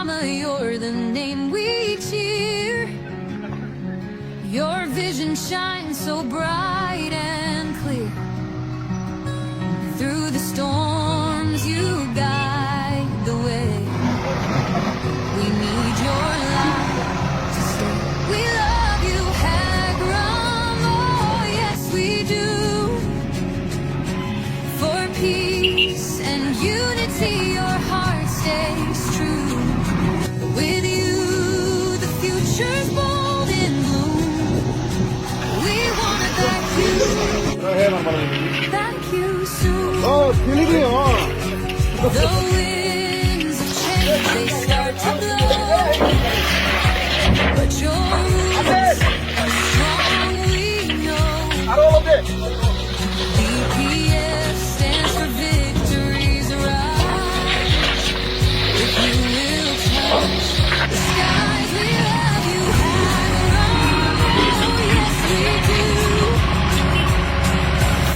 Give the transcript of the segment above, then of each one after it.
drama, you're the name we cheer. Your vision shines so bright and clear. Through the storms you guide the way. We need your light to stay. We love you, Hagram, oh yes we do. For peace and unity your heart stays true. With you the future's bold in bloom. We wanna thank you soon. The winds of change, they start to blow. But your roots are strong, we know. BPF stands for victories rise. If you will touch the skies, we love you, Hagram. Oh yes we do.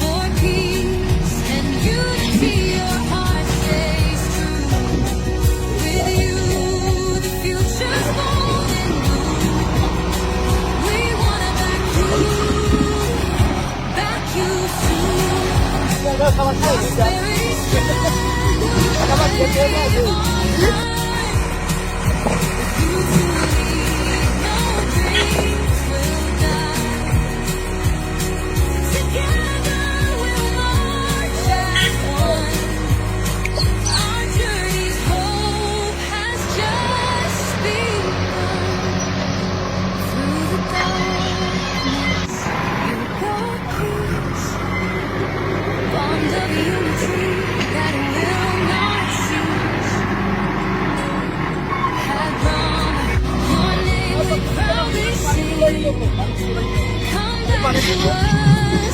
For peace and unity your heart stays true. With you the future's bold and blue. We wanna back you soon. Prosperity strive, live on high. If you believe no dreams will die. Together we'll march as one. Our journey's hope has just begun. Through the darkness, you got peace. Bond of unity that will not cease. Hagram, your name we proudly sing. Come back to us.